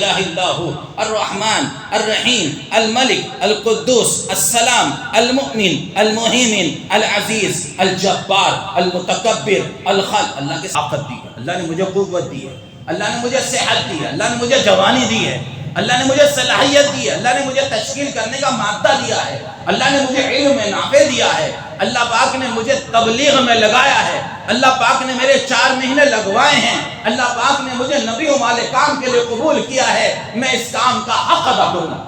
الہ الا ہو الرحمن الرحیم الملک القدوس السلام المؤمن المہیمن العزیز الجبار المتکبر الخالق. اللہ کی طاقت دی ہے، اللہ نے مجھے قوت دی ہے، اللہ نے مجھے صحت دی ہے، اللہ نے مجھے جوانی دی ہے، اللہ نے مجھے صلاحیت دی ہے، اللہ نے مجھے تشکیل کرنے کا مادہ دیا ہے، اللہ نے مجھے علم نافع دیا ہے، اللہ پاک نے مجھے تبلیغ میں لگایا ہے، اللہ پاک نے میرے 4 مہینے لگوائے ہیں، اللہ پاک نے مجھے نبیوں والے کام کے لیے قبول کیا ہے، میں اس کام کا حق ادا کروں.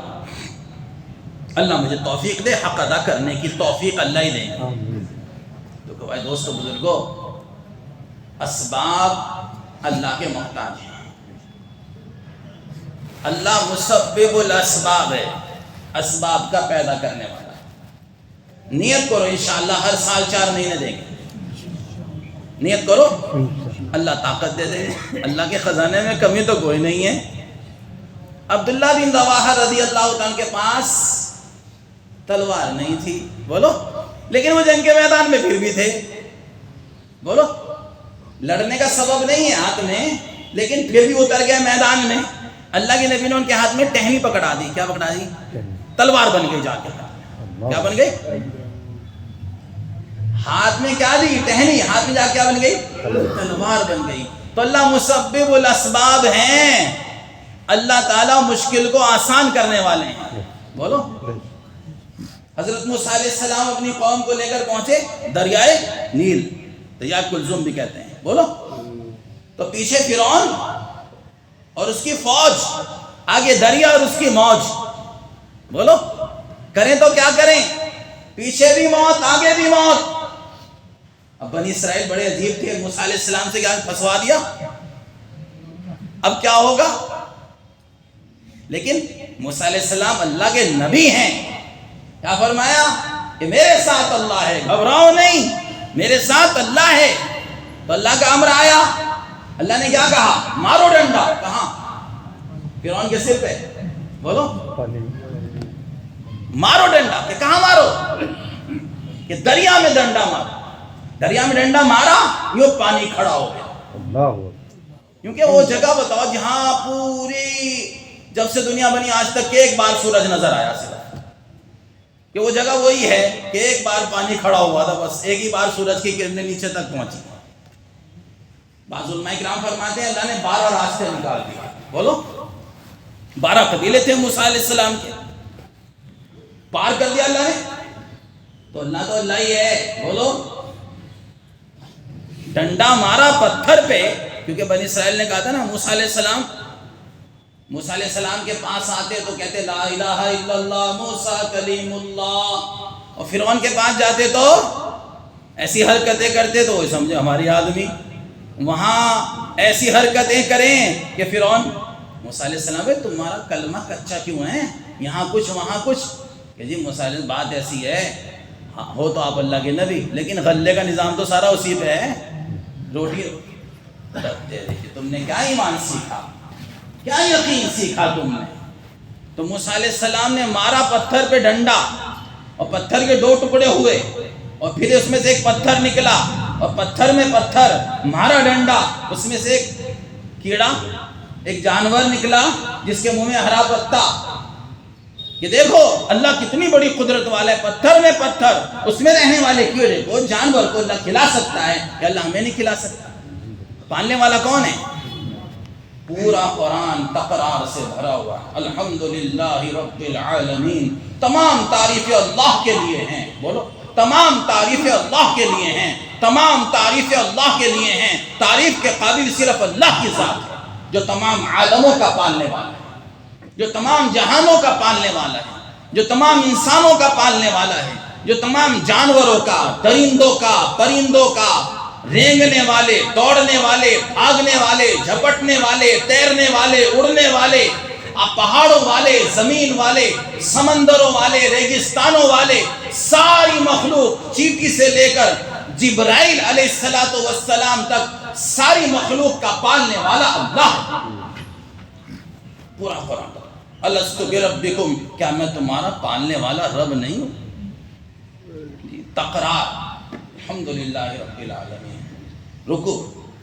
اللہ مجھے توفیق دے، حق ادا کرنے کی توفیق اللہ ہی دے. تو بھائی دوستو بزرگو، اسباب اللہ کے محتاج ہیں. اللہ مسبب الاسباب ہے، اسباب کا پیدا کرنے والا. نیت کرو انشاءاللہ ہر سال 4 مہینے دیں گے. نیت کرو، اللہ طاقت دے دے. اللہ کے خزانے میں کمی تو کوئی نہیں ہے. عبداللہ بن رواحہ رضی اللہ عنہ کے پاس تلوار نہیں تھی، بولو، لیکن وہ جنگ کے میدان میں پھر بھی تھے. بولو، لڑنے کا سبب نہیں ہے ہاتھ میں، لیکن پھر بھی اتر گئے میدان میں. اللہ کے نبی نے ان کے ہاتھ میں ٹہنی پکڑا دی. کیا پکڑا دی؟ تلوار بن گئی. جا کے کیا بن گئی؟ ہاتھ میں کیا دی؟ ٹہنی. ہاتھ میں جا کے کیا بن گئی؟ تلوار بن گئی. تو اللہ مسبب الاسباب ہیں، اللہ تعالیٰ مشکل کو آسان کرنے والے ہیں. بولو، حضرت موسیٰ علیہ السلام اپنی قوم کو لے کر پہنچے دریائے نیل، دریائے کلزم بھی کہتے ہیں. بولو، تو پیچھے فرعون اور اس کی فوج، آگے دریا اور اس کی موج. بولو، کریں تو کیا کریں؟ پیچھے بھی موت، آگے بھی موت. اب بنی اسرائیل بڑے عجیب تھے، موسیٰ علیہ السلام سے کیا پھنسوا دیا، اب کیا ہوگا؟ لیکن موسیٰ علیہ السلام اللہ کے نبی ہیں. کیا فرمایا کہ میرے ساتھ اللہ ہے، گھبراؤ نہیں، میرے ساتھ اللہ ہے. تو اللہ کا امر آیا، اللہ نے کیا کہا؟ مارو ڈنڈا. کہاں؟ فرعون کے سر پہ. بولو، مارو ڈنڈا. کہ کہاں مارو؟ کہ دریا میں ڈنڈا مارو. دریا میں ڈنڈا مارا، یوں پانی کھڑا ہو گیا. کیونکہ وہ جگہ بتاؤ جہاں پوری جب سے دنیا بنی آج تک کہ ایک بار سورج نظر آیا صرف، کہ وہ جگہ وہی ہے کہ ایک بار پانی کھڑا ہوا تھا، بس ایک ہی بار سورج کی کرنیں نیچے تک پہنچی. بعض علماء کرام فرماتے ہیں اللہ نے 12 راستے نکال دیا. بولو، 12 قبیلے تھے موسیٰ علیہ السلام کے، پار کر دیا اللہ نے. تو اللہ ہی ہے. بولو، ڈنڈا مارا پتھر پہ، کیونکہ بنی اسرائیل نے کہا تھا نا موسیٰ علیہ السلام کے پاس آتے تو کہتے لا الہ الا اللہ موسیٰ کلیم اللہ، اور فرعون کے پاس جاتے تو ایسی حرکتیں کرتے تو وہ سمجھے ہماری آدمی. وہاں ایسی حرکتیں کریں کہ فرعون موسیٰ علیہ السلام ہے تمہارا کلمہ کچا کیوں ہے، یہاں کچھ وہاں کچھ. کہ جی موسیٰ علیہ بات ایسی ہے، ہو تو آپ اللہ کے نبی، لیکن غلے کا نظام تو سارا اسی پہ ہے. روٹی تم نے کیا ایمان سیکھا، کیا یقین سیکھا تم نے؟ تو موسیٰ علیہ السلام نے مارا پتھر پہ ڈنڈا، اور پتھر کے 2 ٹکڑے ہوئے، اور پھر اس میں سے ایک پتھر نکلا، اور پتھر میں پتھر، مارا ڈنڈا، اس میں سے ایک کیڑا، ایک جانور نکلا جس کے منہ میں ہرا پتا. کہ دیکھو اللہ کتنی بڑی قدرت والا ہے، پتھر میں پتھر، اس میں رہنے والے کیڑے کو، جانور کو اللہ کھلا سکتا ہے کہ اللہ ہمیں نہیں کھلا سکتا؟ پالنے والا کون ہے؟ پورا قرآن تقرار سے بھرا ہوا ہے. الحمدللہ رب العالمین، تمام تعریفیں اللہ کے لیے ہیں. بولو، تمام تعریفیں اللہ کے لیے ہیں، تمام تعریفیں اللہ کے لیے ہیں. تعریف کے قابل صرف اللہ کی ذات ہے، جو تمام عالموں کا پالنے والا ہے، جو تمام جہانوں کا پالنے والا ہے، جو تمام انسانوں کا پالنے والا ہے، جو تمام جانوروں کا، درندوں کا، پرندوں کا، رینگنے والے، دوڑنے والے، بھاگنے والے، جھپٹنے والے، تیرنے والے، اڑنے والے، پہاڑوں والے، زمین والے، سمندروں والے، ریگستانوں والے، ساری مخلوق، چیٹی سے لے کر جبرائیل علیہ السلام تک، ساری مخلوق کا پالنے والا اللہ. پورا قرآن الست بربکم، کیا میں تمہارا پالنے والا رب نہیں ہوں؟ تقرار الحمدللہ رب العالمین. رکو،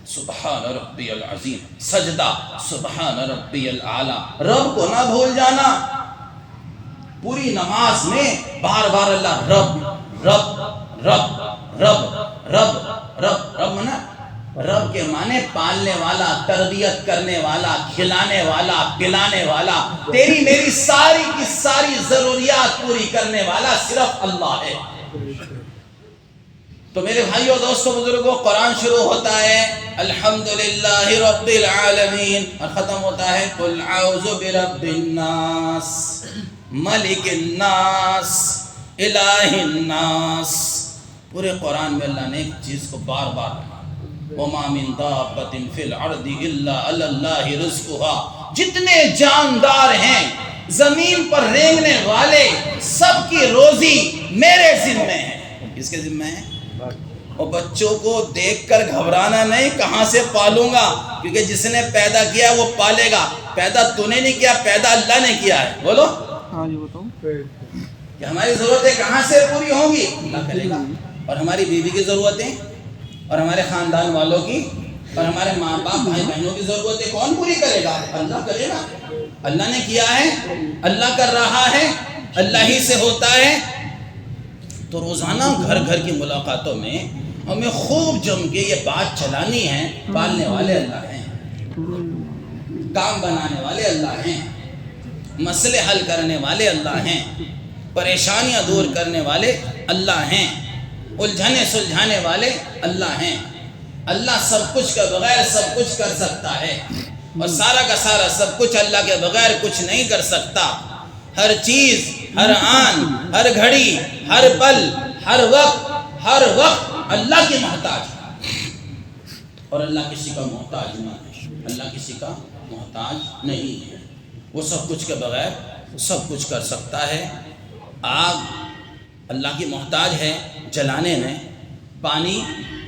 سبحان ربی العظیم، سجدہ سبحان ربی الاعلی، رب کو نہ بھول جانا۔ پوری نماز میں بار بار اللہ رب رب رب رب رب رب رب نا، رب کے معنی پالنے والا، تربیت کرنے والا، کھلانے والا، پلانے والا، تیری میری ساری کی ساری ضروریات پوری کرنے والا صرف اللہ ہے۔ تو میرے بھائیوں، دوستوں، بزرگوں، قرآن شروع ہوتا ہے الحمدللہ رب العالمین اور ختم ہوتا ہے قل اعوذ برب الناس ملک الناس الہ الناس۔ پورے قرآن میں اللہ نے ایک چیز کو بار بار وَمَا مِن دَابَّةٍ فِي الْأَرْضِ إِلَّا عَلَى اللَّهِ رِزْقُهَا، جتنے جاندار ہیں زمین پر رینگنے والے، سب کی روزی میرے ذمہ ہے۔ کس کے ذمہ ہے؟ اور بچوں کو دیکھ کر گھبرانا نہیں، کہاں سے پالوں گا، کیونکہ جس نے پیدا کیا وہ پالے گا۔ پیدا تو نے نہیں کیا، پیدا اللہ نے کیا ہے۔ بولو کہ ہماری ضرورتیں کہاں سے پوری ہوں گی؟ اللہ کرے گا۔ اور ہماری بیوی کی ضرورتیں، اور ہمارے خاندان والوں کی، اور ہمارے ماں باپ بھائی بہنوں کی ضرورتیں کون پوری کرے گا؟ اللہ کرے گا۔ اللہ نے کیا ہے، اللہ کر رہا ہے، اللہ ہی سے ہوتا ہے۔ تو روزانہ گھر گھر کی ملاقاتوں میں ہمیں خوب جم کے یہ بات چلانی ہے، پالنے والے اللہ ہیں، کام بنانے والے اللہ ہیں، مسئلے حل کرنے والے اللہ ہیں، پریشانیاں دور کرنے والے اللہ ہیں، الجھنے سلجھانے والے اللہ ہیں۔ اللہ سب کچھ کے بغیر سب کچھ کر سکتا ہے، اور سارا کا سارا سب کچھ اللہ کے بغیر کچھ نہیں کر سکتا۔ ہر چیز، ہر آن، ہر گھڑی، ہر پل، ہر وقت اللہ کی محتاج ہے، اور اللہ کسی کا محتاج نہیں ہے۔ اللہ کسی کا محتاج نہیں ہے، وہ سب کچھ کے بغیر سب کچھ کر سکتا ہے۔ آگ اللہ کی محتاج ہے جلانے میں، پانی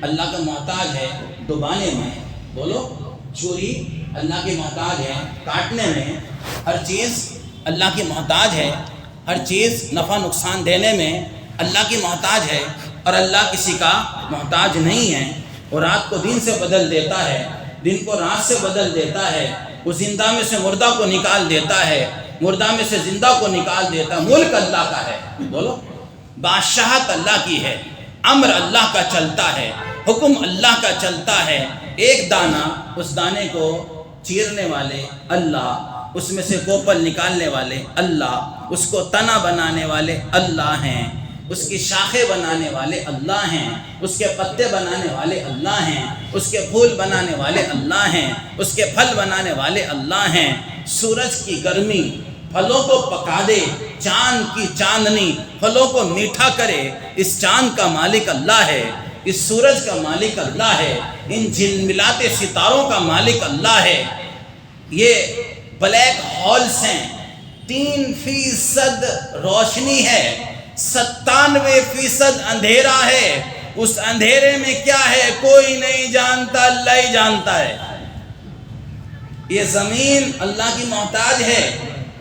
اللہ کا محتاج ہے ڈبانے میں، بولو، چھری اللہ کی محتاج ہے کاٹنے میں، ہر چیز اللہ کی محتاج ہے، ہر چیز نفع نقصان دینے میں اللہ کی محتاج ہے، اور اللہ کسی کا محتاج نہیں ہے۔ وہ رات کو دن سے بدل دیتا ہے، دن کو رات سے بدل دیتا ہے، وہ زندہ میں سے مردہ کو نکال دیتا ہے، مردہ میں سے زندہ کو نکال دیتا ہے۔ ملک اللہ کا ہے، بولو، بادشاہت اللہ کی ہے، امر اللہ کا چلتا ہے، حکم اللہ کا چلتا ہے۔ ایک دانہ، اس دانے کو چیرنے والے اللہ، اس میں سے کوپل نکالنے والے اللہ، اس کو تنا بنانے والے اللہ ہیں، اس کی شاخیں بنانے والے اللہ ہیں، اس کے پتے بنانے والے اللہ ہیں، اس کے پھول بنانے والے اللہ ہیں، اس کے پھل بنانے والے اللہ ہیں۔ سورج کی گرمی پھلوں کو پکا دے، چاند کی چاندنی پھلوں کو میٹھا کرے، اس چاند کا مالک اللہ ہے، اس سورج کا مالک اللہ ہے، ان جھلملاتے ستاروں کا مالک اللہ ہے۔ یہ بلیک ہولز ہیں، 3% روشنی ہے، 97% اندھیرا ہے۔ اس اندھیرے میں کیا ہے کوئی نہیں جانتا، اللہ ہی جانتا ہے۔ یہ زمین اللہ کی محتاج ہے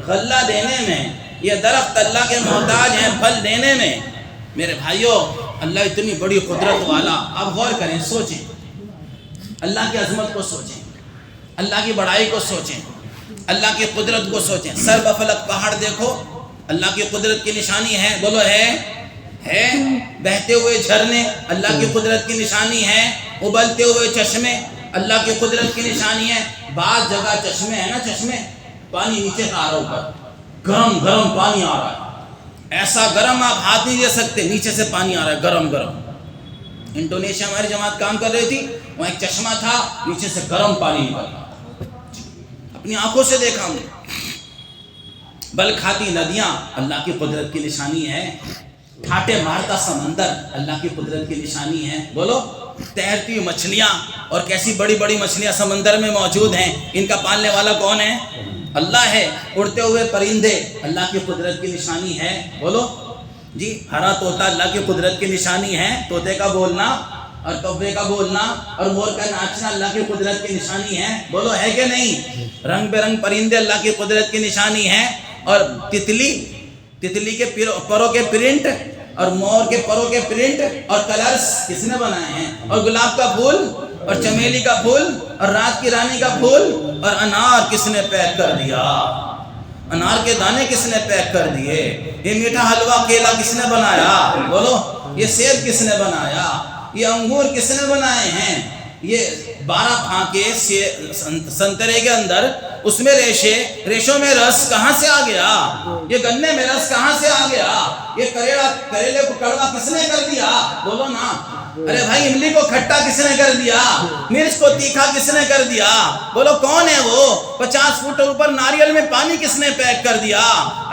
غلہ دینے میں، یہ درخت اللہ کے محتاج ہیں پھل دینے میں۔ میرے بھائیوں، اللہ اتنی بڑی قدرت والا، آپ غور کریں، سوچیں، اللہ کی عظمت کو سوچیں، اللہ کی بڑائی کو سوچیں، اللہ کی قدرت کو سوچیں۔ سر بفلک پہاڑ دیکھو، اللہ کی قدرت کی نشانی ہے، بولو ہے۔ بہتے ہوئے جھرنے اللہ کی قدرت کی نشانی ہے، ابلتے ہوئے چشمے اللہ کی قدرت کی نشانی ہے۔ بعض جگہ چشمے ہیں نا، چشمے پانی نیچے سے آ رہا، اوپر گرم پانی آ رہا ہے، ایسا گرم آپ ہاتھ نہیں دے سکتے، نیچے سے پانی آ رہا ہے گرم۔ انڈونیشیا ہماری جماعت کام کر رہی تھی، وہاں ایک چشمہ تھا، نیچے سے گرم پانی نکل رہا، اپنی آنکھوں سے دیکھا ہم نے۔ بل کھاتی ندیاں اللہ کی قدرت کی نشانی ہے، ٹھاٹے مارتا سمندر اللہ کی قدرت کی نشانی ہے، بولو۔ تیرتی مچھلیاں، اور کیسی بڑی بڑی مچھلیاں سمندر میں موجود ہیں، ان کا پالنے والا کون ہے؟ اللہ ہے۔ اڑتے ہوئے پرندے اللہ کی قدرت کی نشانی ہے، بولو جی۔ ہرا طوطا اللہ کی قدرت کی نشانی ہے، طوطے کا بولنا اور کوے کا بولنا اور مور کا ناچنا اللہ کی قدرت کی نشانی ہے، بولو ہے کہ نہیں؟ رنگ برنگ پرندے اللہ کی قدرت کی نشانی ہے، اور تتلی کے پروں کے پرنٹ اور مور کے پروں کے پرنٹ اور کلرز کس نے بنائے ہیں؟ اور گلاب کا پھول اور چمیلی کا پھول اور رات کی رانی کا پھول اور انار کس نے پیک کر دیا؟ انار کے دانے کس نے پیک کر دیے؟ یہ میٹھا حلوہ کیلا کس نے بنایا؟ بولو، یہ سیب کس نے بنایا؟ یہ انگور کس نے بنائے ہیں؟ یہ 12 پھانکے سنترے کے اندر، اس میں ریشوں میں رس کہاں سے آ گیا؟ یہ گنے میں رس کہاں سے آ گیا؟ یہ کریلے کو کڑوا کس نے کر دیا؟ بولو نا۔ ارے بھائی، املی کو کھٹا کس نے کر دیا؟ مرچ کو تیکھا کس نے کر دیا؟ بولو کون ہے وہ؟ 50 فٹ اوپر ناریل میں پانی کس نے پیک کر دیا؟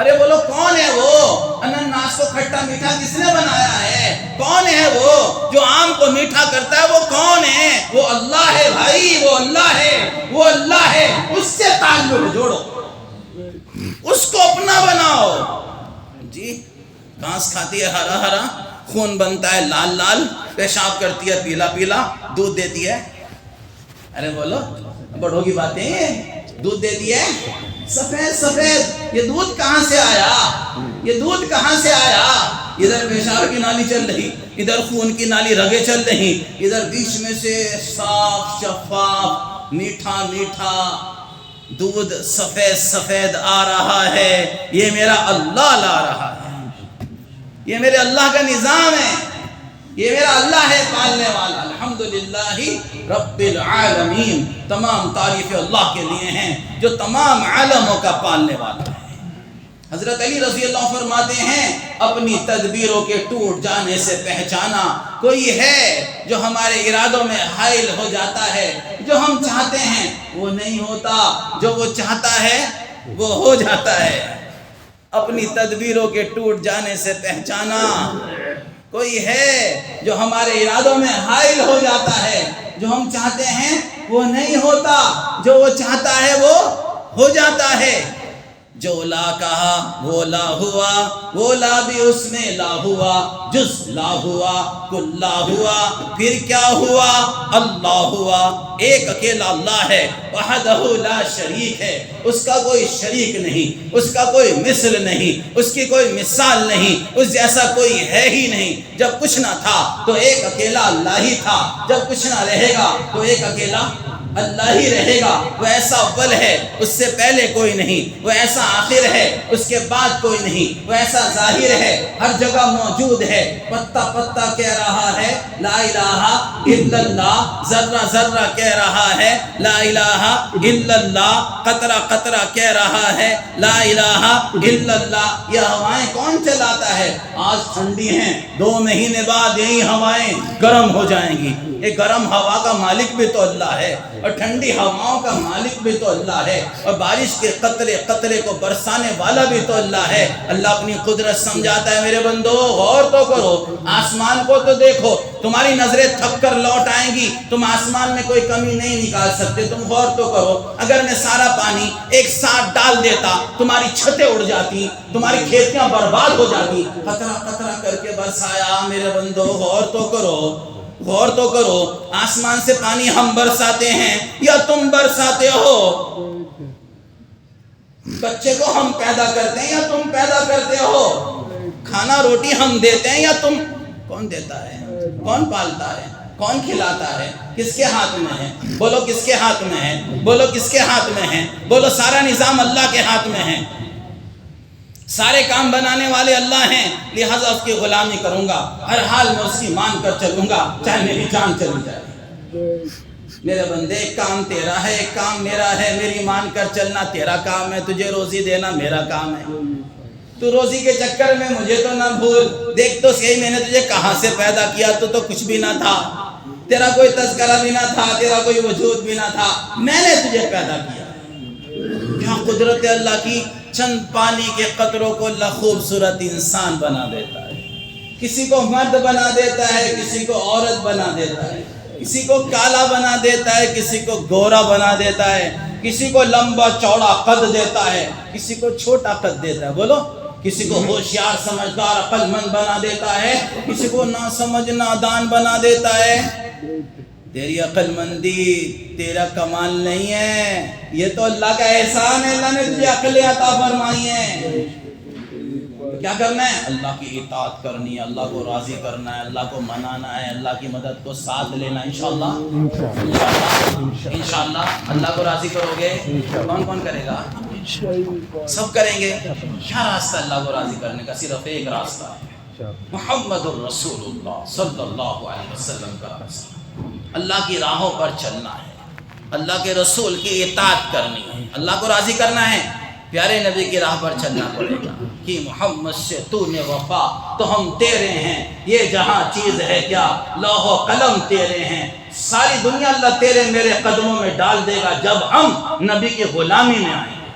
ارے بولو کون ہے وہ؟ انناس کو کھٹا میٹھا کس نے بنایا ہے؟ کون ہے وہ جو آم کو میٹھا کرتا ہے؟ وہ کون ہے؟ وہ اللہ ہے بھائی، وہ اللہ ہے، وہ اللہ ہے۔ اس سے تعلق جوڑو، اس کو اپنا بناؤ۔ جی، گھاس کھاتی ہے ہرا ہرا، خون بنتا ہے لال لال، پیشاب کرتی ہے پیلا پیلا، دودھ دیتی ہے، ارے بولو بڑھوں کی باتیں، دودھ دیتی ہے سفید سفید۔ یہ دودھ کہاں سے آیا؟ یہ دودھ کہاں سے آیا؟ ادھر پیشاب کی نالی چل رہی، ادھر خون کی نالی رگیں چل رہی، ادھر بیچ میں سے صاف شفاف میٹھا میٹھا دودھ سفید سفید آ رہا ہے۔ یہ میرا اللہ لا رہا ہے، یہ میرے اللہ کا نظام ہے، یہ میرا اللہ ہے پالنے والا۔ الحمدللہ رب العالمین، تمام تعریف اللہ کے لیے ہیں جو تمام عالموں کا پالنے والا ہے۔ حضرت علی رضی اللہ عنہ فرماتے ہیں، اپنی تدبیروں کے ٹوٹ جانے سے پہچانا، کوئی ہے جو ہمارے ارادوں میں حائل ہو جاتا ہے، جو ہم چاہتے ہیں وہ نہیں ہوتا، جو وہ چاہتا ہے وہ ہو جاتا ہے۔ اپنی تدبیروں کے ٹوٹ جانے سے پہچانا، کوئی ہے جو ہمارے ارادوں میں حائل ہو جاتا ہے، جو ہم چاہتے ہیں وہ نہیں ہوتا، جو وہ چاہتا ہے وہ ہو جاتا ہے۔ جو لا کہا وہ لا ہوا، وہ لا بھی اس میں لا ہوا، جز لا ہوا کل لا ہوا، پھر کیا ہوا؟ اللہ ہوا۔ ایک اکیلا اللہ ہے، وحدہ لا شریک ہے، اس کا کوئی شریک نہیں، اس کا کوئی مثل نہیں، اس کی کوئی مثال نہیں، اس جیسا کوئی ہے ہی نہیں۔ جب کچھ نہ تھا تو ایک اکیلا اللہ ہی تھا، جب کچھ نہ رہے گا تو ایک اکیلا اللہ ہی رہے گا۔ وہ ایسا اول ہے، اس سے پہلے کوئی نہیں، وہ ایسا آخر ہے، اس کے بعد کوئی نہیں، وہ ایسا ظاہر ہے، ہر جگہ موجود ہے۔ پتا پتا کہہ رہا ہے لا الہ الا اللہ، ذرہ ذرہ کہہ رہا ہے لا الہ الا اللہ، قطرہ قطرہ کہہ رہا ہے لا الہ الا اللہ۔ یہ ہوائیں کون چلاتا ہے؟ آج ٹھنڈی ہیں، 2 مہینے بعد یہی ہوائیں گرم ہو جائیں گی۔ یہ گرم ہوا کا مالک بھی تو اللہ ہے، اور ٹھنڈی ہواؤں کا مالک بھی تو اللہ ہے، اور بارش کے قطرے قطرے کو برسانے والا بھی تو اللہ ہے۔ اللہ اپنی قدرت سمجھاتا ہے، میرے بندو غور تو کرو، آسمان کو تو دیکھو، تمہاری نظریں تھک کر لوٹ آئیں گی، تم آسمان میں کوئی کمی نہیں نکال سکتے۔ تم غور تو کرو، اگر میں سارا پانی ایک ساتھ ڈال دیتا، تمہاری چھتیں اڑ جاتی، تمہاری کھیتیاں برباد ہو جاتی۔ قطرہ قطرہ کر کے برسایا، میرے بندو غور تو کرو، غور تو کرو، آسمان سے پانی ہم برساتے ہیں یا تم برساتے ہو؟ بچے کو ہم پیدا کرتے ہیں یا تم پیدا کرتے ہو؟ کھانا روٹی ہم دیتے ہیں یا تم؟ کون دیتا ہے؟ کون پالتا ہے؟ کون کھلاتا ہے؟ کس کے ہاتھ میں ہے؟ بولو کس کے ہاتھ میں ہے؟ بولو کس کے ہاتھ میں ہے؟ بولو سارا نظام اللہ کے ہاتھ میں ہے، سارے کام بنانے والے اللہ ہیں، لہٰذا اس کی غلامی کروں گا، ہر حال میں اس کی مان کر چلوں گا، چاہے میری جان چلی جائے۔ میرے بندے، ایک کام تیرا ہے، ایک کام میرا ہے، میری مان کر چلنا تیرا کام ہے، تجھے روزی دینا میرا کام ہے۔ تو روزی کے چکر میں مجھے تو نہ بھول، دیکھ تو صحیح میں نے تجھے کہاں سے پیدا کیا، تو کچھ بھی نہ تھا، تیرا کوئی تذکرہ بھی نہ تھا، تیرا کوئی وجود بھی نہ تھا، میں نے تجھے پیدا کیا۔ کیا قدرت اللہ کی! چند پانی کے قطروں کو اللہ خوبصورت انسان بنا دیتا ہے، کسی کو مرد بنا دیتا ہے، کسی کو عورت بنا دیتا ہے، کسی کو کالا بنا دیتا ہے، کسی کو گورا بنا دیتا ہے، کسی کو لمبا چوڑا قد دیتا ہے، کسی کو چھوٹا قد دیتا ہے۔ بولو، کسی کو ہوشیار سمجھدار عقل مند بنا دیتا ہے، کسی کو ناسمجھ نادان بنا دیتا ہے۔ تیری عقل مندی تیرا کمال نہیں ہے، یہ تو اللہ کا احسان ہے، اللہ نے تجھے عقل عطا فرمائی ہے۔ کیا کرنا ہے؟ اللہ کی اطاعت کرنی ہے، اللہ کو راضی کرنا ہے، اللہ کو منانا ہے، اللہ کی مدد کو ساتھ لینا، انشاءاللہ انشاءاللہ اللہ کو راضی کرو گے۔ کون کون کرے گا؟ سب کریں گے۔ کیا راستہ اللہ کو راضی کرنے کا؟ صرف ایک راستہ ہے، محمد الرسول اللہ صلی اللہ علیہ وسلم کا راستہ۔ اللہ کی راہوں پر چلنا ہے، اللہ کے رسول کی اطاعت کرنی ہے، اللہ کو راضی کرنا ہے، پیارے نبی کی راہ پر چلنا پڑے گا کہ محمد سے تو نے وفا تو ہم تیرے ہیں، یہ جہاں چیز ہے کیا لوح و قلم تیرے ہیں، ساری دنیا اللہ تیرے میرے قدموں میں ڈال دے گا جب ہم نبی کی غلامی میں آئیں گے۔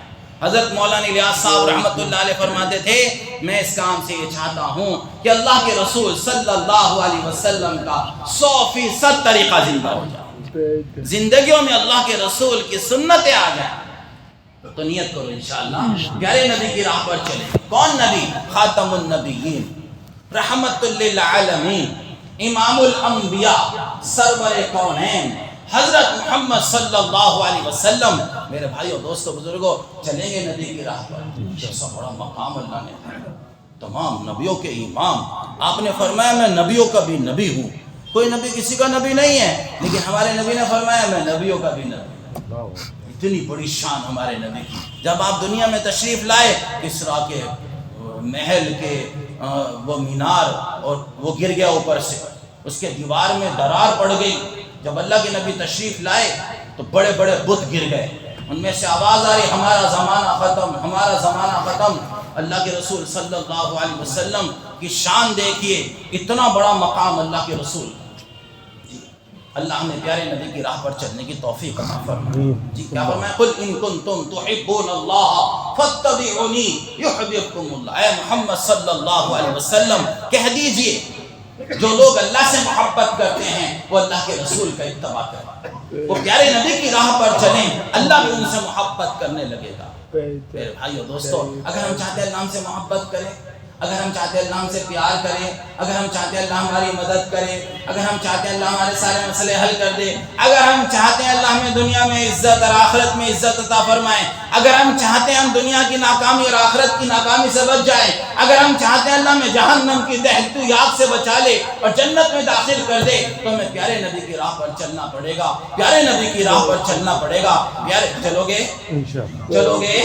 حضرت مولانا الیاس صاحب رحمۃ اللہ علیہ فرماتے تھے میں اس کام سے یہ چاہتا ہوں کہ اللہ کے رسول صلی اللہ علیہ وسلم کا 100% طریقہ زندہ ہو جائے، زندگیوں میں اللہ کے رسول کی سنتیں آ جائیں۔ تو نیت کرو انشاءاللہ پیارے نبی کی راہ پر چلیں۔ کون نبی؟ خاتم النبیین، رحمت للعالمین، امام الانبیاء، سرور کونین، حضرت محمد صلی اللہ علیہ وسلم۔ میرے بھائیو دوستو بزرگوں، چلیں گے نبی کی راہ پر، جیسا بڑا مقام اللہ نے دیا، تمام نبیوں کے امام۔ آپ نے فرمایا میں نبیوں کا بھی نبی ہوں، کوئی نبی کسی کا نبی نہیں ہے، لیکن ہمارے نبی نے فرمایا میں نبیوں کا بھی نبی ہوں۔ اتنی بڑی شان ہمارے نبی کی۔ جب آپ دنیا میں تشریف لائے، کسریٰ کے محل کے وہ مینار اور وہ گر گیا اوپر سے، اس کے دیوار میں درار پڑ گئی۔ جب اللہ کے نبی تشریف لائے تو بڑے بڑے بت گر گئے، ان میں سے آواز آ رہی ہمارا زمانہ ختم، ہمارا زمانہ ختم۔ اللہ کے رسول صلی اللہ علیہ وسلم کی شان دیکھیے، اتنا بڑا مقام اللہ کے رسول۔ اللہ ہمیں پیارے نبی کی راہ پر چلنے کی توفیق عطا فرمائے۔ جی کیا فرمایا؟ قل ان کنتم تحبون اللہ فاتبعونی یحببکم اللہ۔ اے محمد صلی اللہ علیہ وسلم کہہ دیجئے جو لوگ اللہ سے محبت کرتے ہیں وہ اللہ کے رسول کا اتباع کریں، وہ پیارے نبی کی راہ پر چلیں، اللہ بھی ان سے محبت کرنے لگے گا۔ میرے بھائیو دوستو، اگر ہم چاہتے ہیں اللہ ہم سے محبت کرے، اگر ہم چاہتے ہیں اللہ ہم سے پیار کرے، اگر ہم چاہتے ہیں اللہ ہماری مدد کرے، اگر ہم چاہتے ہیں اللہ ہمارے سارے مسئلے حل کر دے، اگر ہم چاہتے ہیں اللہ ہمیں دنیا میں عزت اور آخرت میں عزت عطا فرمائے، اگر ہم چاہتے ہیں ہم دنیا کی ناکامی اور آخرت کی ناکامی سے بچ جائیں، اگر ہم چاہتے ہیں اللہ ہمیں جہنم کی دہتی آگ سے بچا لے اور جنت میں داخل کر دے، تو ہمیں پیارے نبی کی راہ پر چلنا پڑے گا، پیارے نبی کی راہ پر چلنا پڑے گا۔ پیارے چلو گے؟ چلو گے؟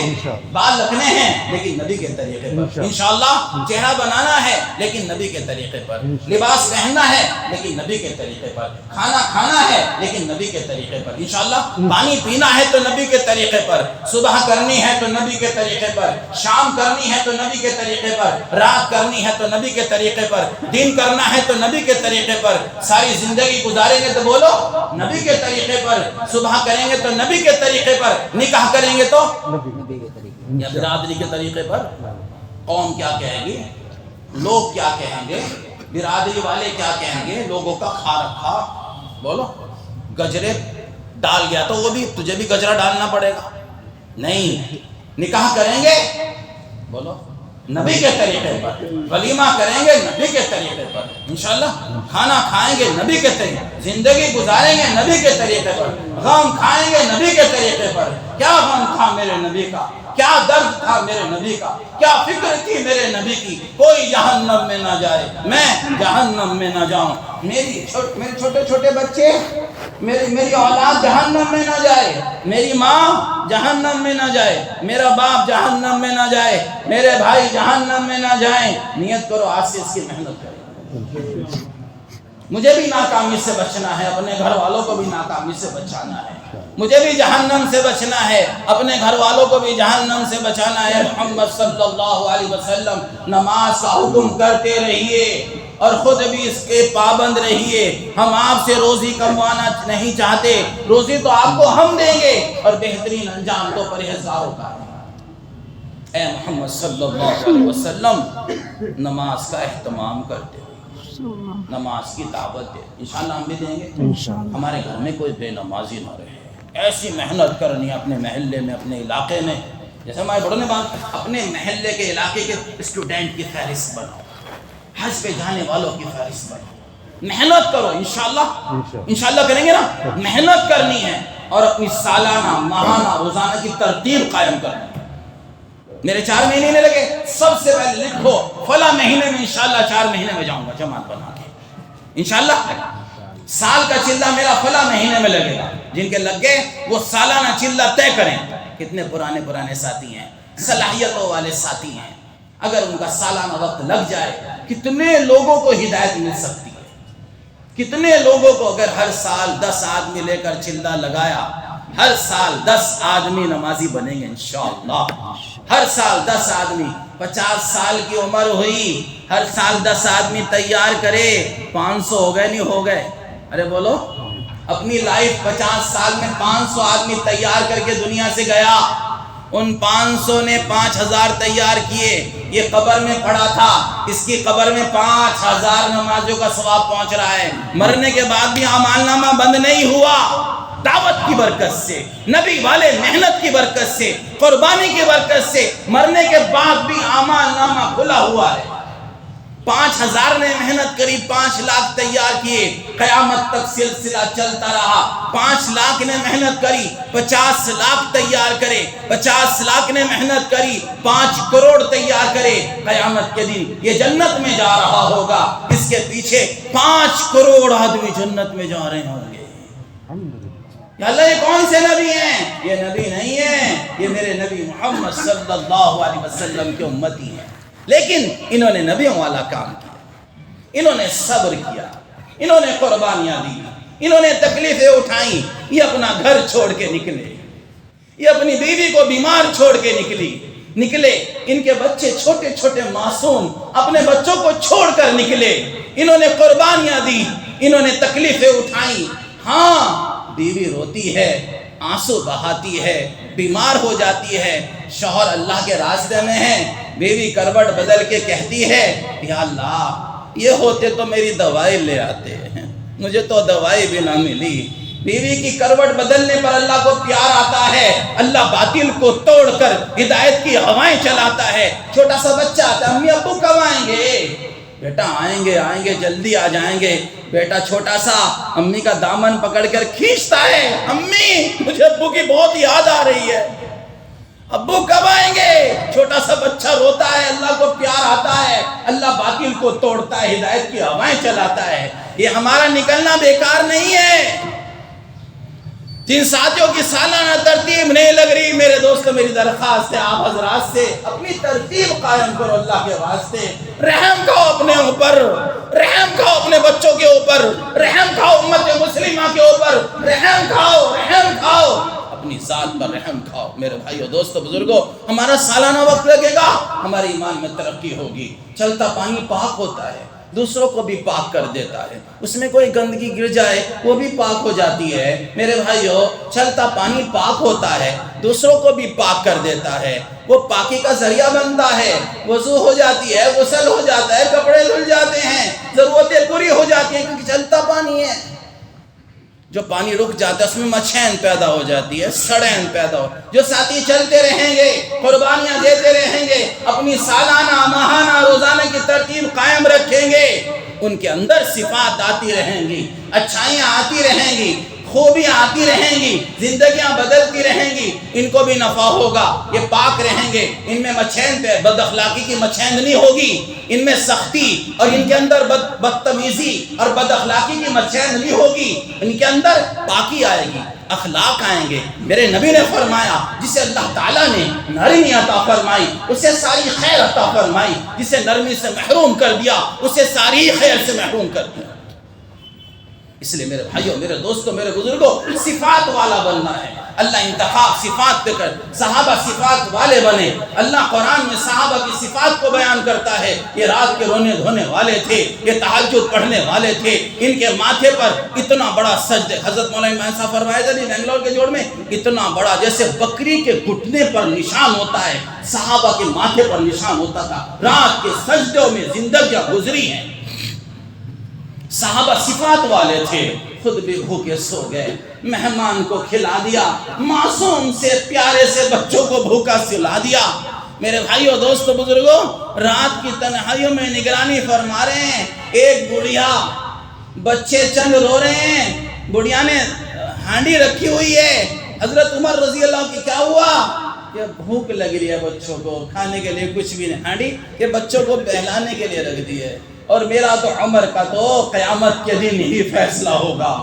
بال رکھنے ہیں لیکن نبی کے طریقے پر انشاءاللہ، چہرہ بنانا ہے لیکن نبی کے طریقے پر، لباس پہننا ہے لیکن نبی کے طریقے پر، کھانا کھانا ہے لیکن نبی کے طریقے پر انشاءاللہ، پانی پینا ہے تو نبی کے طریقے پر، صبح کرنی ہے تو نبی کے طریقے پر، شام کرنی ہے تو نبی کے طریقے پر، رات کرنی ہے تو نبی کے طریقے پر، دن کرنا ہے تو نبی کے طریقے پر، ساری زندگی گزاریں گے تو بولو نبی کے طریقے پر، صبح کریں گے تو نبی کے طریقے پر، نکاح کریں گے تو نبی کے طریقے پر، یا برادری کے طریقے پر۔ قوم کیا کہے گی، لوگ کیا کہیں گے، برادری والے کیا کہیں گے، لوگوں کا کھا رکھا، بولو گجرے ڈال گیا تو وہ بھی تجھے بھی گجرا ڈالنا پڑے گا۔ نہیں، نکاح کریں گے بولو نبی کے طریقے پر، ولیمہ کریں گے نبی کے طریقے پر انشاءاللہ، کھانا کھائیں گے نبی کے طریقے، زندگی گزاریں گے نبی کے طریقے پر، غم کھائیں گے نبی کے طریقے پر۔ کیا غم تھا میرے نبی کا، کیا درد تھا میرے نبی کا، کیا فکر تھی میرے نبی کی، کوئی جہنم میں نہ جائے میں جہنم میں نہ جاؤں، میرے چھوٹے چھوٹے بچے، میری اولاد جہنم میں نہ جائے، میری ماں جہنم میں نہ جائے، میرا باپ جہنم میں نہ جائے، میرے بھائی جہنم میں نہ جائیں۔ نیت کرو آج سے اس کی محنت کرو، مجھے بھی ناکامی سے بچنا ہے، اپنے گھر والوں کو بھی ناکامی سے بچانا ہے، مجھے بھی جہنم سے بچنا ہے، اپنے گھر والوں کو بھی جہنم سے بچانا ہے۔ محمد صلی اللہ علیہ وسلم نماز کا حکم کرتے رہیے اور خود بھی اس کے پابند رہیے۔ ہم آپ سے روزی کموانا نہیں چاہتے، روزی تو آپ کو ہم دیں گے اور بہترین انجام تو پرہیزگاروں کا ہے۔ اے محمد صلی اللہ علیہ وسلم نماز کا اہتمام کرتے، نماز کی دعوت دے، انشاءاللہ ہم بھی دیں گے، ہمارے گھر میں کوئی بے نمازی نہ رہے۔ ایسی محنت کرنی ہے اپنے محلے میں، اپنے علاقے میں، جیسے ہمارے بڑوں نے بات، اپنے محلے کے علاقے کے اسٹوڈنٹ کی فہرست بناؤ، حج پہ جانے والوں کی فہرست بناؤ، محنت کرو انشاءاللہ کریں گے نا، محنت کرنی ہے اور اپنی سالانہ، ماہانہ، روزانہ کی ترتیب قائم کرنی ہے۔ میرے 4 مہینے نہیں لگے، سب سے پہلے لکھو فلاں مہینے میں انشاءاللہ 4 مہینے میں جاؤں گا جماعت بنا کے، انشاءاللہ سال کا چلہ میرا فلاں مہینے میں لگے گا۔ جن کے لگ گئے وہ سالانہ چلہ طے کریں۔ کتنے پرانے ساتھی ہیں، صلاحیتوں والے ساتھی ہیں، اگر ان کا سالانہ وقت لگ جائے کتنے لوگوں کو ہدایت مل سکتی ہے، کتنے لوگوں کو۔ اگر ہر سال 10 آدمی لے کر چلہ لگایا، ہر سال 10 آدمی نمازی بنیں گے انشاءاللہ، ہر سال 10 آدمی۔ 50 سال کی عمر ہوئی، ہر سال 10 آدمی تیار کرے، 500 ہو گئے نہیں ہو گئے؟ ارے بولو، اپنی لائف 50 سال میں 500 آدمی تیار کر کے دنیا سے گیا، ان 500 نے 5000 تیار کیے۔ یہ قبر میں پڑا تھا، اس کی قبر میں 5000 نمازوں کا ثواب پہنچ رہا ہے۔ مرنے کے بعد بھی اعمال نامہ بند نہیں ہوا، دعوت کی برکت سے، نبی والے محنت کی برکت سے، قربانی کی برکت سے مرنے کے بعد بھی اعمال نامہ کھلا ہوا ہے۔ 5000 نے محنت کری، 5 لاکھ تیار کیے، قیامت تک سلسلہ چلتا رہا۔ 5 لاکھ نے محنت کری، 50 لاکھ تیار کرے، 50 لاکھ نے محنت کری، 5 کروڑ تیار کرے، قیامت کے دن یہ جنت میں جا رہا ہوگا، اس کے پیچھے 5 کروڑ آدمی جنت میں جا رہے ہوں گے۔ یا اللہ یہ کون سے نبی ہیں؟ یہ نبی نہیں ہیں، یہ میرے نبی محمد صلی اللہ علیہ وسلم کے امتی ہیں۔ لیکن انہوں نے نبیوں والا کام کیا، انہوں نے صبر کیا، انہوں نے قربانیاں دی، انہوں نے تکلیفیں اٹھائیں۔ یہ اپنا گھر چھوڑ کے نکلے، یہ اپنی بیوی کو بیمار چھوڑ کے نکلے، ان کے بچے چھوٹے چھوٹے معصوم اپنے بچوں کو چھوڑ کر نکلے۔ انہوں نے قربانیاں دی، انہوں نے تکلیفیں اٹھائیں۔ ہاں بیوی روتی ہے، آنسو بہاتی ہے، بیمار ہو جاتی ہے، شوہر اللہ کے راستے میں ہے، بیوی کروٹ بدل کے کہتی ہے یا اللہ یہ ہوتے تو میری دوائی لے آتے ہیں، مجھے تو دوائی بھی نہ ملی۔ بیوی کی کروٹ بدلنے پر اللہ کو پیار آتا ہے، اللہ باطل کو توڑ کر ہدایت کی ہوائیں چلاتا ہے۔ چھوٹا سا بچہ آتا ہے، امی ابو کب آئیں گے؟ بیٹا آئیں گے جلدی آ جائیں گے۔ بیٹا چھوٹا سا امی کا دامن پکڑ کر کھینچتا ہے، امی مجھے ابو کی بہت یاد آ رہی ہے، ابو کب آئیں گے؟ چھوٹا سا بچہ روتا ہے، اللہ کو پیار آتا ہے، اللہ باطل کو توڑتا ہے، ہدایت کی ہوائیں چلاتا ہے۔ یہ ہمارا نکلنا بیکار نہیں ہے۔ جن ساتھیوں کی سالانہ ترتیب نہیں لگ رہی، میرے دوستوں میری درخواست ہے آپ حضرات سے، اپنی ترتیب قائم کرو اللہ کے واسطے۔ رحم کھاؤ اپنے اوپر، رحم کھاؤ اپنے بچوں کے اوپر، رحم کھاؤ امت مسلمہ کے اوپر، رحم کھاؤ اپنی ذات پر رحم کھاؤ۔ میرے بھائیو دوستو بزرگوں، ہمارا سالانہ وقت لگے گا، ہمارے ایمان میں ترقی ہوگی۔ چلتا پانی پاک ہوتا ہے، دوسروں کو بھی پاک کر دیتا ہے، اس میں کوئی گندگی گر جائے وہ بھی پاک ہو جاتی ہے۔ میرے بھائیو چلتا پانی پاک ہوتا ہے، دوسروں کو بھی پاک کر دیتا ہے، وہ پاکی کا ذریعہ بنتا ہے، وضو ہو جاتی ہے، غسل ہو جاتا ہے، کپڑے دھل جاتے ہیں، ضرورتیں پوری ہو جاتی ہیں، کیونکہ چلتا پانی ہے۔ جو پانی رک جاتا ہے اس میں مچھین پیدا ہو جاتی ہے، سڑین پیدا ہو۔ جو ساتھی چلتے رہیں گے، قربانیاں دیتے رہیں گے، اپنی سالانہ ماہانہ روزانہ کی ترتیب قائم رکھیں گے، ان کے اندر صفات آتی رہیں گی، اچھائیاں آتی رہیں گی، خوبیاں آتی رہیں گی، زندگیاں بدلتی رہیں گی، ان کو بھی نفع ہوگا، یہ پاک رہیں گے، ان میں مچھین پہ بد اخلاقی کی مچھین نہیں ہوگی، ان میں سختی اور ان کے اندر بدتمیزی اور بد اخلاقی کی مچھین نہیں ہوگی، ان کے اندر پاکی آئے گی، اخلاق آئیں گے۔ میرے نبی نے فرمایا جسے اللہ تعالیٰ نے نرمی عطا فرمائی اسے ساری خیر عطا فرمائی، جسے نرمی سے محروم کر دیا اسے ساری خیر سے محروم کر دیا۔ اس لیے میرے بھائیوں، میرے دوستوں، میرے بزرگوں، صفات والا بننا ہے۔ اللہ انتخاب صفات پہ کر، صحابہ صفات والے بنے۔ اللہ قرآن میں صحابہ کی صفات کو بیان کرتا ہے، یہ رات کے رونے دھونے والے تھے، یہ تہجد پڑھنے والے تھے، ان کے ماتھے پر اتنا بڑا سجدہ، حضرت مولانا ایمان صاحب فرمائے تھے بنگلور کے جوڑ میں، اتنا بڑا جیسے بکری کے گھٹنے پر نشان ہوتا ہے، صحابہ کے ماتھے پر نشان ہوتا تھا۔ رات کے سجدوں میں زندگیاں گزری ہیں۔ صحابہ صفات والے تھے، خود بھی بھوکے سو گئے، مہمان کو کھلا دیا، معصوم سے پیارے سے بچوں کو بھوکا سلا دیا۔ میرے بھائیو دوستو بزرگوں، رات کی تنہائیوں میں نگرانی فرما رہے ہیں، ایک بڑھیا، بچے چند رو رہے ہیں، بڑھیا نے ہانڈی رکھی ہوئی ہے۔ حضرت عمر رضی اللہ کی کیا ہوا؟ کہ بھوک لگ رہی ہے بچوں کو، کھانے کے لیے کچھ بھی نہیں، ہانڈی کہ بچوں کو بہلانے کے لیے رکھ دی ہے، اور میرا تو عمر کا تو قیامت کے دن ہی فیصلہ ہوگا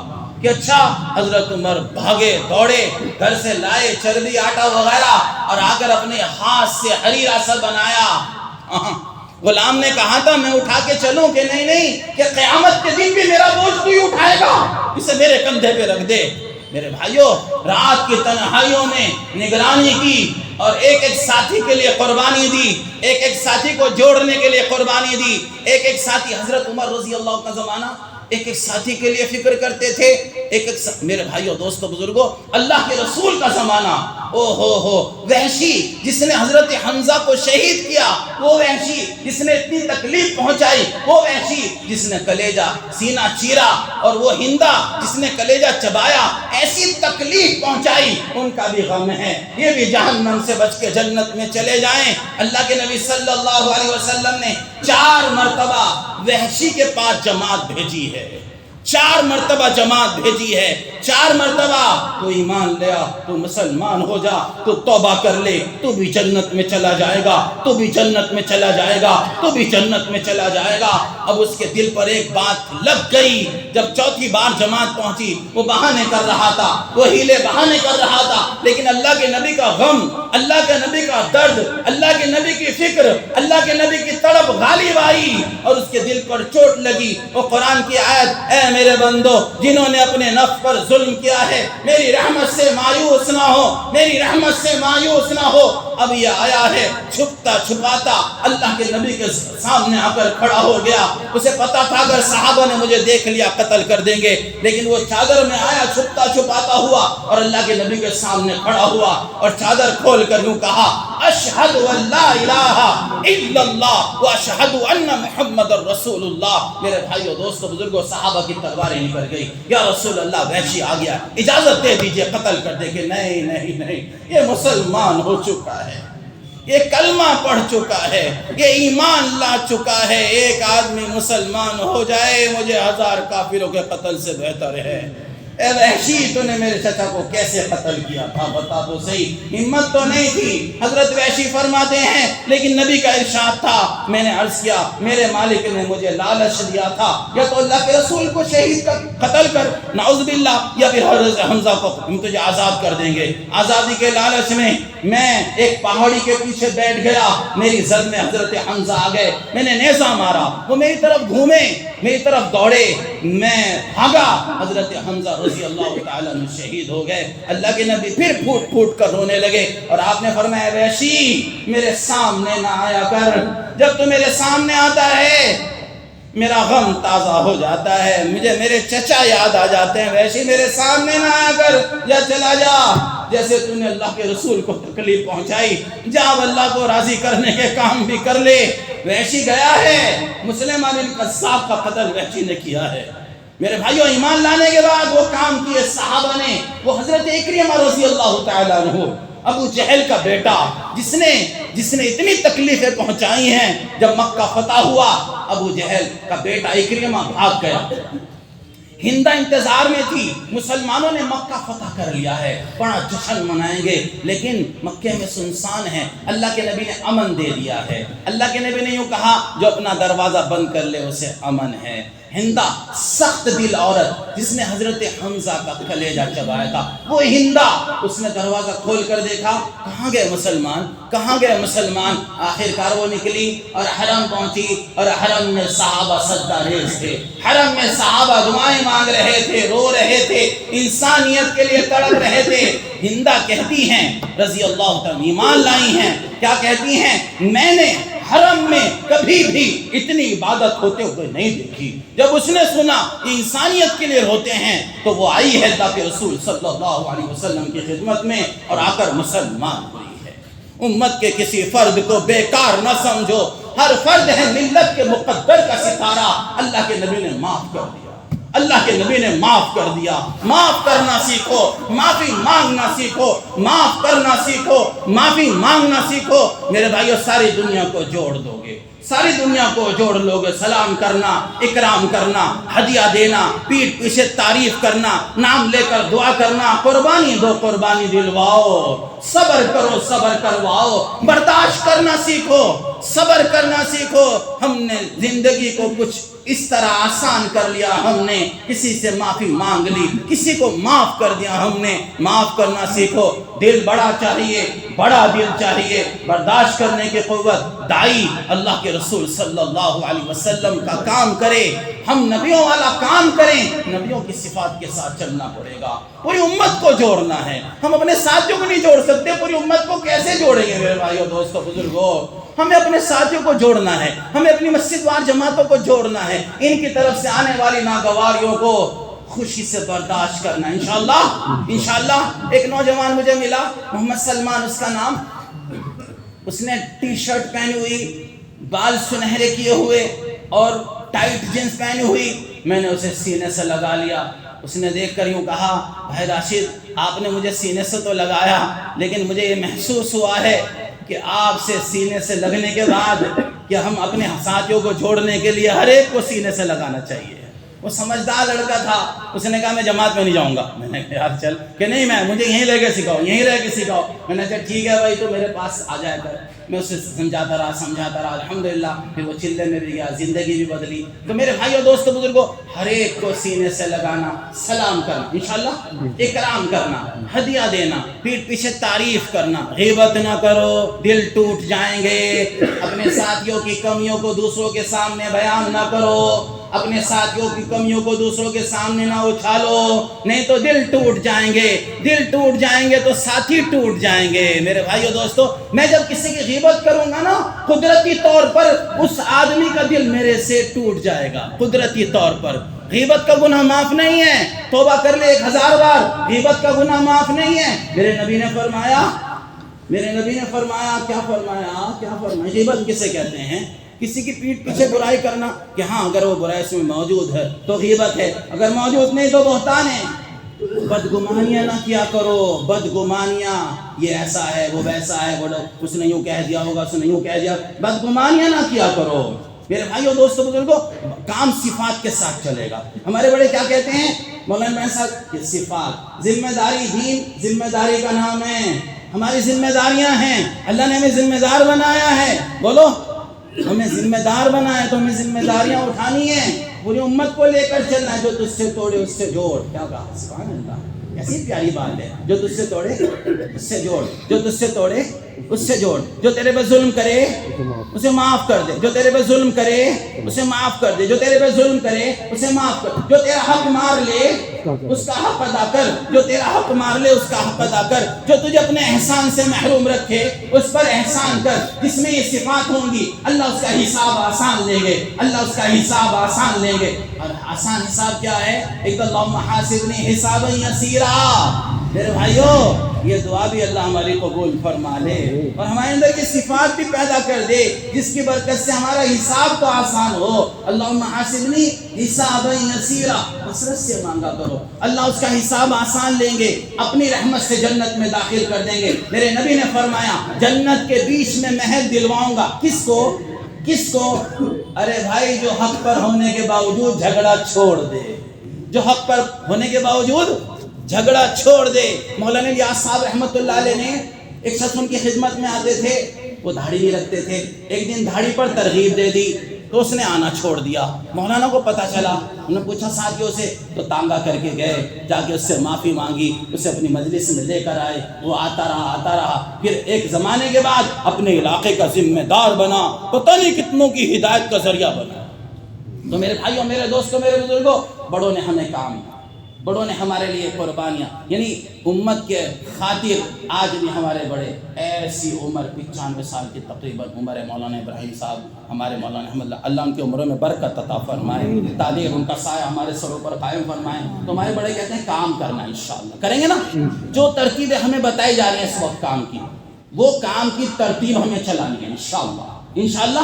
کہ اچھا حضرت عمر بھاگے دوڑے، گھر سے لائے چربی آٹا وغیرہ، اور آ کر اپنے ہاتھ سے حریرہ سا بنایا۔ غلام نے کہا تھا میں اٹھا کے چلوں، کہ نہیں کہ قیامت کے دن بھی میرا بوجھ کوئی اٹھائے گا، اسے میرے کندھے پہ رکھ دے۔ میرے بھائیوں، رات کی تنہائیوں میں نگرانی کی اور ایک ایک ساتھی کے لیے قربانی دی، ایک ایک ساتھی کو جوڑنے کے لیے قربانی دی۔ ایک ایک ساتھی، حضرت عمر رضی اللہ کا زمانہ، ایک ایک ساتھی کے لیے فکر کرتے تھے، ایک ایک میرے بھائیوں دوستو بزرگوں، اللہ کے رسول کا زمانہ، او ہو وحشی جس نے حضرت حمزہ کو شہید کیا، وہ وحشی جس نے اتنی تکلیف پہنچائی، وہ وحشی جس نے کلیجہ سینہ چیرا، اور وہ ہندا جس نے کلیجہ چبایا، ایسی تکلیف پہنچائی، ان کا بھی غم ہے، یہ بھی جہنم سے بچ کے جنت میں چلے جائیں۔ اللہ کے نبی صلی اللہ علیہ وسلم نے 4 مرتبہ وحشی کے پاس جماعت بھیجی ہے، 4 مرتبہ جماعت بھیجی ہے، 4 مرتبہ تو ایمان لیا، تو مسلمان ہو جا، تو توبہ کر لے، تو بھی جنت میں چلا جائے گا، تو بھی جنت میں چلا جائے گا، تو بھی جنت میں چلا جائے گا۔ اب اس کے دل پر ایک بات لگ گئی، جب 4تھی بار جماعت پہنچی، وہ بہانے کر رہا تھا، وہ ہیلے بہانے کر رہا تھا، لیکن اللہ کے نبی کا غم، اللہ کے نبی کا درد، اللہ کے نبی کی فکر، اللہ کے نبی کی تڑپ غالب آئی، اور اس کے دل پر چوٹ لگی۔ وہ قرآن کی آیت، اے میرے بندو جنہوں نے اپنے نفس پر ظلم کیا ہے، میری رحمت سے مایوس نہ ہو، میری رحمت سے مایوس نہ ہو۔ اب یہ آیا ہے چھپتا چھپاتا اللہ کے نبی کے سامنے آ کر کھڑا ہو گیا۔ اسے پتا تھا اگر صحابہ نے مجھے دیکھ لیا قتل کر دیں گے، لیکن وہ چادر میں آیا چھپتا چھپاتا ہوا، اور اللہ کے نبی کے سامنے کھڑا ہوا، اور چادر کھول کر یوں کہا، اشہد ان لا الہ الا اللہ واشہد ان محمد رسول اللہ۔ میرے بھائیو دوستو بزرگوں، صحابہ کی تلواریں نکل گئی، یا رسول اللہ وحشی آ گیا، اجازت دے دیجئے قتل کر دے، کہ نہیں نہیں نہیں، یہ مسلمان ہو چکا ہے، یہ کلمہ پڑھ چکا ہے، یہ ایمان لا چکا ہے، ایک آدمی مسلمان ہو جائے مجھے 1000 کافروں کے قتل سے بہتر ہے۔ اے وحشی تو نے میرے چچا کو کیسے قتل کیا تھا بتا تو صحیح، ہمت تو نہیں تھی۔ حضرت وحشی فرماتے ہیں لیکن نبی کا ارشاد تھا، میں نے عرض کیا میرے مالک نے مجھے لالچ دیا تھا، یا تو اللہ کے رسول کو شہید کر، قتل کر، نعوذ باللہ، یا پھر حضرت حمزہ کو ہم تجھے آزاد کر دیں گے۔ آزادی کے لالچ میں ایک پہاڑی کے پیچھے بیٹھ گیا، میری زد میں حضرت حمزہ آ گئے، میں نے نیزہ مارا، وہ میری طرف گھومے، میری طرف دوڑے، میں بھاگا، حضرت حمزہ رضی اللہ تعالیٰ عنہ شہید ہو گئے۔ اللہ کے نبی پھر پھوٹ پھوٹ کر رونے لگے، اور آپ نے فرمایا وحشی میرے سامنے نہ آیا کر، جب تو میرے سامنے آتا ہے میرا غم تازہ ہو جاتا ہے، مجھے میرے چچا یاد آ جاتے ہیں، وحشی میرے سامنے نہ آیا کر، یا چلا جا، جیسے تو نے اللہ کے رسول کو تکلیف پہنچائی، جا اللہ کو راضی کرنے کے کام بھی کر لے۔ وحشی گیا ہے، مسلمہ بن قذاب کا قتل وحشی نے کیا ہے۔ میرے بھائیوں، ایمان لانے کے بعد وہ کام کیے صحابہ نے، وہ حضرت اکرمہ رضی اللہ تعالیٰ عنہ، ابو جہل کا بیٹا، جس نے اتنی تکلیفیں پہنچائی ہیں، جب مکہ فتح ہوا ابو جہل کا بیٹا اکرمہ بھاگ گیا۔ ہندہ انتظار میں تھی، مسلمانوں نے مکہ فتح کر لیا ہے، بڑا جشن منائیں گے، لیکن مکے میں سنسان ہے، اللہ کے نبی نے امن دے دیا ہے۔ اللہ کے نبی نے یوں کہا جو اپنا دروازہ بند کر لے اسے امن ہے۔ ہندہ سخت دل عورت جس نے حضرت حمزہ کا کلیجہ چبایا تھا، وہ ہندہ، اس نے دروازہ کھول کر دیکھا، کہاں گئے مسلمان، کہاں گئے مسلمان؟ آخر کار وہ نکلی اور حرم پہنچی، اور حرم میں صحابہ سجدہ ریز تھے، حرم میں صحابہ دعائیں مانگ رہے تھے، رو رہے تھے، انسانیت کے لیے تڑپ رہے تھے۔ ہندہ کہتی ہیں رضی اللہ تعالیٰ، ایمان لائی ہیں، کیا کہتی ہیں؟ میں نے حرم میں کبھی بھی اتنی عبادت ہوتے ہوئے نہیں دیکھی۔ جب اس نے سنا کہ انسانیت کے لیے ہوتے ہیں تو وہ آئی ہے اللہ کے رسول صلی اللہ علیہ وسلم کی خدمت میں، اور آ کر مسلمان ہوئی ہے۔ امت کے کسی فرد کو بیکار نہ سمجھو، ہر فرد ہے ملت کے مقدر کا ستارہ، اللہ کے نبی نے معاف کر دیا، اللہ کے نبی نے معاف کر دیا. معاف کرنا سیکھو, معافی مانگنا سیکھو, معاف کرنا سیکھو, معافی مانگنا سیکھو. میرے بھائیو ساری دنیا کو جوڑ دو گے, ساری دنیا کو جوڑ لو گے. سلام کرنا, اکرام کرنا, ہدیہ دینا, پیٹھ پیچھے تعریف کرنا, نام لے کر دعا کرنا, قربانی دو, قربانی دلواؤ, صبر کرو, صبر کرواؤ, برداشت کرنا سیکھو, صبر کرنا سیکھو. ہم نے زندگی کو کچھ اس طرح آسان کر لیا, ہم نے کسی سے معافی مانگ لی, کسی کو معاف کر دیا ہم نے. معاف کرنا سیکھو. دل بڑا چاہیے, بڑا دل چاہیے, برداشت کرنے کی قوت. دائی اللہ کے رسول صلی اللہ علیہ وسلم کا کام کرے, ہم نبیوں والا کام کریں, نبیوں کی صفات کے ساتھ چلنا پڑے گا. پوری امت کو جوڑنا ہے. ہم اپنے ساتھیوں کو نہیں جوڑ سکتے, پوری امت کو کیسے جوڑیں گے میرے بھائیو دوستو بزرگوں؟ ہمیں اپنے ساتھیوں کو جوڑنا ہے, ہمیں اپنی مسجد وار جماعتوں کو جوڑنا ہے, ان کی طرف سے آنے والی ناگواریوں کو خوشی سے برداشت کرنا انشاءاللہ. ایک نوجوان مجھے ملا, محمد سلمان اس کا نام. اس نے ٹی شرٹ پہنی ہوئی, بال سنہرے کیے ہوئے اور ٹائٹ جینس پہنی ہوئی. میں نے اسے سینے سے لگا لیا. اس نے دیکھ کر یوں کہا, بھائی راشد آپ نے مجھے سینے سے تو لگایا, لیکن مجھے یہ محسوس ہوا ہے کہ آپ سے سینے سے لگنے کے بعد کہ ہم اپنے ساتھیوں کو جوڑنے کے لیے ہر ایک کو سینے سے لگانا چاہیے. وہ سمجھدار لڑکا تھا. اس نے کہا میں جماعت میں نہیں جاؤں گا. میں نے کہا یار چل, کہ نہیں مجھے یہیں لے کے سکھاؤ, یہیں رہ کے سکھاؤ. میں نے کہا ٹھیک ہے بھائی, تو میرے پاس آ جایا کر. میں اسے سمجھاتا رہا. الحمدللہ پھر وہ چلے میں بھی گیا, زندگی بھی بدلی. تو میرے بھائیو دوستو بزرگوں, ہر ایک کو سینے سے لگانا, سلام کرنا انشاءاللہ, اکرام کرنا, ہدیہ دینا, پیٹھ پیچھے تعریف کرنا. غیبت نہ کرو, دل ٹوٹ جائیں گے. اپنے ساتھیوں کی کمیوں کو دوسروں کے سامنے بیان نہ کرو, اپنے ساتھیوں کی کمیوں کو دوسروں کے سامنے نہ اچھالو, نہیں تو دل ٹوٹ جائیں گے. دل ٹوٹ جائیں گے تو ساتھی ٹوٹ جائیں گے. میرے بھائیو دوستو, میں جب کسی کی غیبت کروں گا نا, قدرتی طور پر اس آدمی کا دل میرے سے ٹوٹ جائے گا. قدرتی طور پر غیبت کا گناہ معاف نہیں ہے, توبہ کر لے 1000 بار, غیبت کا گناہ معاف نہیں ہے. میرے نبی نے فرمایا کیا فرمایا, غیبت کسے کہتے ہیں؟ کسی کی پیٹھ پیچھے برائی کرنا, کہ ہاں اگر وہ برائی اس میں موجود ہے تو غیبت ہے, اگر موجود نہیں تو بہتان ہے. بدگمانیاں نہ کیا کرو, بدگمانیاں, یہ ایسا ہے وہ ویسا ہے, وہ اس نے یوں کہہ دیا ہوگا, اس نے یوں کہہ دیا. بدگمانیاں نہ کیا کرو. میرے بھائیو دوستو بزرگوں, کام صفات کے ساتھ چلے گا. ہمارے بڑے کیا کہتے ہیں مولانا بہن صاحب, کہ صفات, ذمہ داری, دین ذمہ داری کا نام ہے. ہماری ذمہ داریاں ہیں, اللہ نے ہمیں ذمہ دار بنایا ہے. بولو, ہمیں ذمہ دار بنا ہے تو ہمیں ذمہ داریاں اٹھانی ہیں. پوری امت کو لے کر چلنا ہے. جو تجھ سے توڑے اس سے جوڑ. کیا کہا, سبحان اللہ, کیسی پیاری بات ہے. جو تجھ سے توڑے اس سے جوڑ, جو تجھ سے توڑے اس سے جوڑ. جو تیرے پہ ظلم کرے اسے معاف کر دے, جو تیرے پہ ظلم کرے اسے معاف کر دے, جو تیرے پہ ظلم کرے اسے معاف کر. جو تیرا حق مار لے اس کا حق ادا کر, جو تیرا حق مار لے اس کا حق ادا کر. جو تجھے اپنے احسان سے محروم رکھے اس پر احسان کر. جس میں یہ صفات ہوں گی اللہ اس کا حساب آسان لیں گے, اللہ اس کا حساب آسان لیں گے. اور آسان حساب کیا ہے؟ ایک تو اللہم حاسبنی حسابا یسیرا. میرے بھائیو, یہ دعا بھی اللہ ہماری قبول فرما لے اور ہمارے اندر کی صفات بھی پیدا کر دے جس کی برکت سے ہمارا حساب تو آسان ہو. اللہم حاسبنی حسابا یسیرا, حسرت سے مانگا کرو, اللہ اس کا حساب آسان لیں گے, اپنی رحمت سے جنت میں داخل کر دیں گے. میرے نبی نے فرمایا جنت کے بیچ میں محل دلواؤں گا. کس کو؟ ارے بھائی, جو حق پر ہونے کے باوجود جھگڑا چھوڑ دے, جو حق پر ہونے کے باوجود جھگڑا چھوڑ دے. مولانا الیاس صاحب رحمۃ اللہ علیہ نے, ایک شخص ان کی خدمت میں آتے تھے, وہ داڑھی نہیں رکھتے تھے. ایک دن داڑھی پر ترغیب دے دی تو اس نے آنا چھوڑ دیا. مولانا کو پتہ چلا, انہوں نے پوچھا ساتھیوں سے, تو تانگا کر کے گئے, جا کے اس سے معافی مانگی, اسے اپنی مجلس میں لے کر آئے. وہ آتا رہا. پھر ایک زمانے کے بعد اپنے علاقے کا ذمہ دار بنا, پتہ نہیں کتنوں کی ہدایت کا ذریعہ بنا. تو میرے بھائیوں, میرے دوستوں, میرے بزرگوں, بڑوں نے ہمیں کام, بڑوں نے ہمارے لیے قربانیاں, یعنی امت کے خاطر آج بھی ہمارے بڑے, ایسی عمر 95 سال کی تقریباً عمر ہے مولانا ابراہیم صاحب, ہمارے مولانا احمد اللہ ان کی عمروں میں برکت عطا فرمائے, تعلیم ان کا سایہ ہمارے سروں پر قائم فرمائے. تو ہمارے بڑے کہتے ہیں کام کرنا انشاءاللہ کریں گے نا. جو ترتیبیں ہمیں بتائی جا رہی ہیں اس وقت کام کی, وہ کام کی ترتیب ہمیں چلانی ہے انشاءاللہ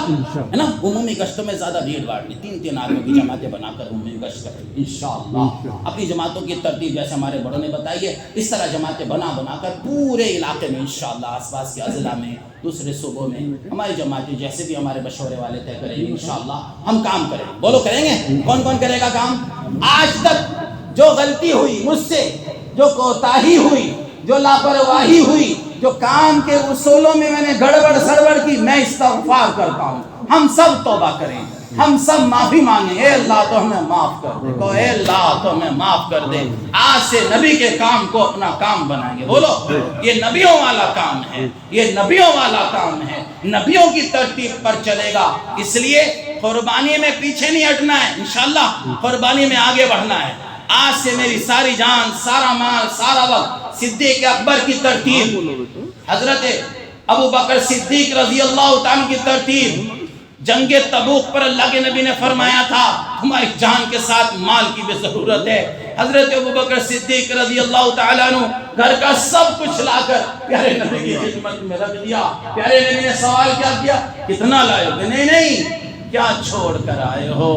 ہے نا. عمومی گشتوں میں زیادہ بھیڑ بھاڑ نہیں, 3 آدمیوں کی جماعتیں بنا کر عمومی گشت کریں انشاءاللہ. اپنی جماعتوں کی ترتیب جیسے ہمارے بڑوں نے بتائی ہے, اس طرح جماعتیں بنا کر پورے علاقے میں انشاءاللہ, آس پاس کے اضلاع میں, دوسرے صوبوں میں ہماری جماعتیں جیسے بھی ہمارے مشورے والے طے کریں گے انشاءاللہ ہم کام کریں گے. بولو کریں گے؟ کون کون کرے گا کام؟ آج تک جو غلطی ہوئی مجھ سے, جو کوتاہی ہوئی, جو لاپرواہی ہوئی, جو کام کے اصولوں میں نے گڑبڑ سڑبڑ کی, میں استغفار کرتا ہوں. ہم سب توبہ کریں, ہم سب معافی مانگیں. اے اللہ تو ہمیں معاف کر دے, اے اللہ تو ہمیں معاف کر دے. آج سے نبی کے کام کو اپنا کام بنائیں گے. بولو یہ نبیوں والا کام ہے, یہ نبیوں والا کام ہے, نبیوں کی ترتیب پر چلے گا. اس لیے قربانی میں پیچھے نہیں ہٹنا ہے انشاءاللہ, قربانی میں آگے بڑھنا ہے. آج سے میری ساری جان, سارا مال, سارا وقت صدیق اکبر کی ترتیب, حضرت ابو بکر صدیق رضی اللہ تعالیٰ کی ترتیب. جنگ تبوک پر اللہ کے نبی نے فرمایا تھا تمہاری جان کے ساتھ مال کی بھی ضرورت ہے. حضرت ابو بکر صدیق رضی اللہ تعالیٰ عنہ گھر کا سب کچھ لا کر پیارے نبی کی خدمت میں رکھ دیا. پیارے نبی نے سوال کیا کیا, کتنا لائے ہو؟ نہیں, کیا چھوڑ کر آئے ہو؟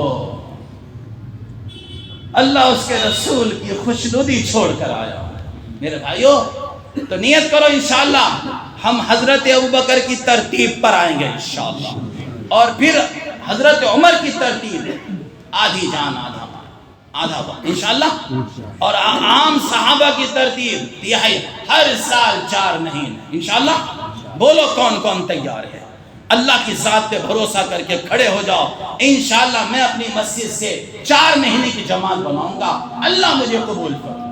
اللہ اس کے رسول کی خوشنودی چھوڑ کر آیا. میرے بھائیو تو نیت کرو انشاءاللہ ہم حضرت ابوبکر کی ترتیب پر آئیں گے انشاءاللہ, اور پھر حضرت عمر کی ترتیب آدھی جان آدھا مال آدھا وقت انشاءاللہ, اور عام صحابہ کی ترتیب تہائی ہر سال 4 مہینے انشاءاللہ. بولو کون کون تیار ہے؟ اللہ کی ذات پہ بھروسہ کر کے کھڑے ہو جاؤ. انشاءاللہ میں اپنی مسجد سے 4 مہینے کی جماعت بناؤں گا, اللہ مجھے قبول کرے.